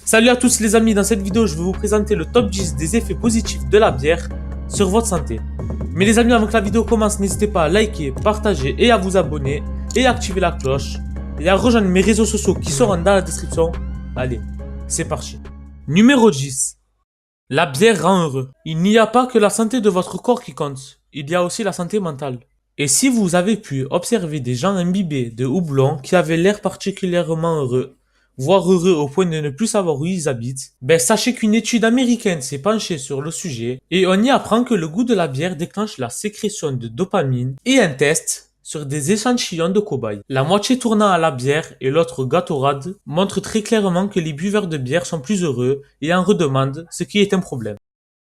Salut à tous les amis, dans cette vidéo je vais vous présenter le top 10 des effets positifs de la bière sur votre santé. Mais les amis, avant que la vidéo commence, n'hésitez pas à liker, partager et à vous abonner et à activer la cloche et à rejoindre mes réseaux sociaux qui seront dans la description. Allez, c'est parti. Numéro 10. La bière rend heureux. Il n'y a pas que la santé de votre corps qui compte, il y a aussi la santé mentale. Et si vous avez pu observer des gens imbibés de houblon qui avaient l'air particulièrement heureux, voire heureux au point de ne plus savoir où ils habitent, sachez qu'une étude américaine s'est penchée sur le sujet et on y apprend que le goût de la bière déclenche la sécrétion de dopamine et un test sur des échantillons de cobayes. La moitié tournant à la bière et l'autre Gatorade montre très clairement que les buveurs de bière sont plus heureux et en redemandent, ce qui est un problème.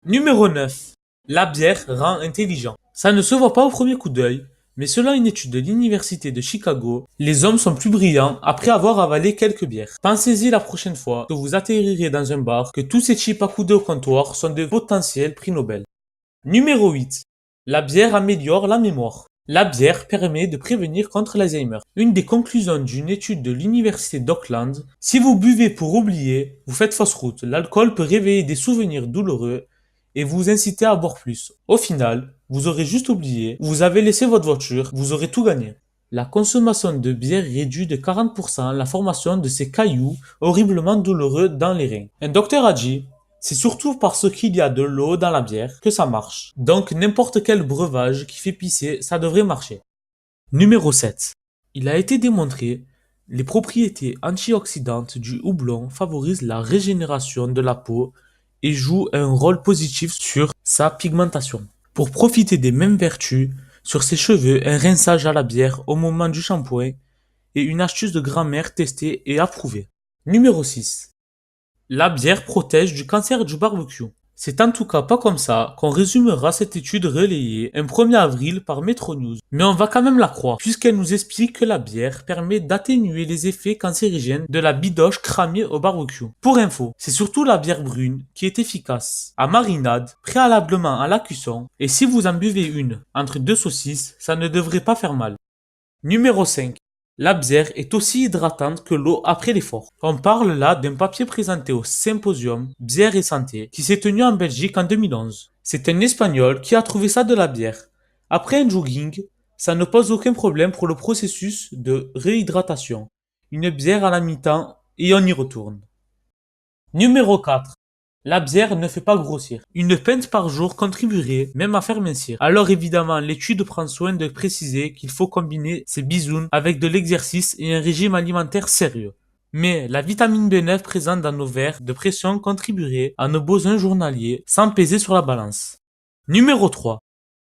Numéro 9. La bière rend intelligent. Ça ne se voit pas au premier coup d'œil, mais selon une étude de l'université de Chicago, les hommes sont plus brillants après avoir avalé quelques bières. Pensez-y la prochaine fois que vous atterrirez dans un bar, que tous ces types accoudés au comptoir sont de potentiels prix Nobel. Numéro 8. La bière améliore la mémoire. La bière permet de prévenir contre l'Alzheimer. Une des conclusions d'une étude de l'université d'Auckland, si vous buvez pour oublier, vous faites fausse route. L'alcool peut réveiller des souvenirs douloureux et vous inciter à boire plus. Au final, vous aurez juste oublié, vous avez laissé votre voiture, vous aurez tout gagné. La consommation de bière réduit de 40% la formation de ces cailloux horriblement douloureux dans les reins. Un docteur a dit, c'est surtout parce qu'il y a de l'eau dans la bière que ça marche. Donc n'importe quel breuvage qui fait pisser, ça devrait marcher. Numéro 7. Il a été démontré, les propriétés antioxydantes du houblon favorisent la régénération de la peau et jouent un rôle positif sur sa pigmentation. Pour profiter des mêmes vertus, sur ses cheveux, un rinçage à la bière au moment du shampoing et une astuce de grand-mère testée et approuvée. Numéro 6. La bière protège du cancer du barbecue. C'est en tout cas pas comme ça qu'on résumera cette étude relayée un 1er avril par Metro News. Mais on va quand même la croire, puisqu'elle nous explique que la bière permet d'atténuer les effets cancérigènes de la bidoche cramée au barbecue. Pour info, c'est surtout la bière brune qui est efficace à marinade, préalablement à la cuisson, et si vous en buvez une entre deux saucisses, ça ne devrait pas faire mal. Numéro 5. La bière est aussi hydratante que l'eau après l'effort. On parle là d'un papier présenté au symposium Bière et Santé qui s'est tenu en Belgique en 2011. C'est un Espagnol qui a trouvé ça de la bière. Après un jogging, ça ne pose aucun problème pour le processus de réhydratation. Une bière à la mi-temps et on y retourne. Numéro 4. La bière ne fait pas grossir. Une pinte par jour contribuerait même à faire mincir. Alors évidemment, l'étude prend soin de préciser qu'il faut combiner ces bisounes avec de l'exercice et un régime alimentaire sérieux. Mais la vitamine B9 présente dans nos verres de pression contribuerait à nos besoins journaliers sans peser sur la balance. Numéro 3.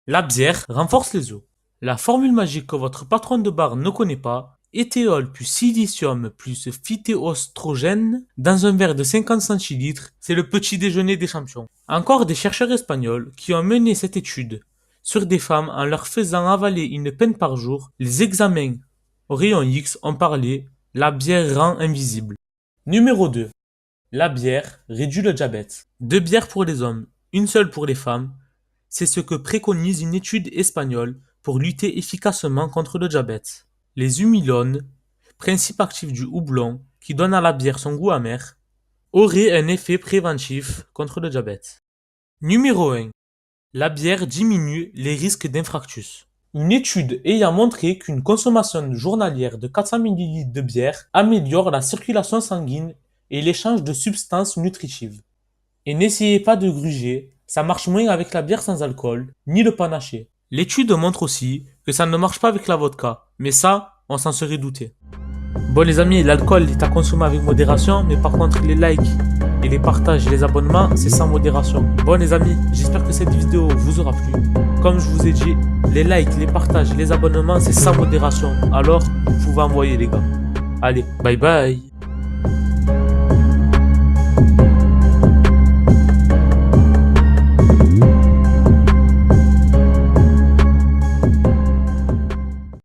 La bière renforce les os. La formule magique que votre patron de bar ne connaît pas, éthéol plus silicium plus phytoestrogène dans un verre de 50 centilitres, c'est le petit déjeuner des champions. Encore des chercheurs espagnols qui ont mené cette étude sur des femmes en leur faisant avaler une pinte par jour. Les examens au rayon X ont parlé, la bière rend invisible. Numéro 2. La bière réduit le diabète. 2 bières pour les hommes, une seule pour les femmes. C'est ce que préconise une étude espagnole pour lutter efficacement contre le diabète. Les humilones, principe actif du houblon qui donne à la bière son goût amer, auraient un effet préventif contre le diabète. Numéro 1. La bière diminue les risques d'infarctus. Une étude ayant montré qu'une consommation journalière de 400 ml de bière améliore la circulation sanguine et l'échange de substances nutritives. Et n'essayez pas de gruger, ça marche moins avec la bière sans alcool, ni le panaché. L'étude montre aussi que ça ne marche pas avec la vodka, mais ça, on s'en serait douté. Bon les amis, l'alcool est à consommer avec modération, mais par contre les likes et les partages et les abonnements, c'est sans modération. Bon les amis, j'espère que cette vidéo vous aura plu. Comme je vous ai dit, les likes, les partages et les abonnements, c'est sans modération. Alors, vous pouvez envoyer les gars. Allez, bye bye.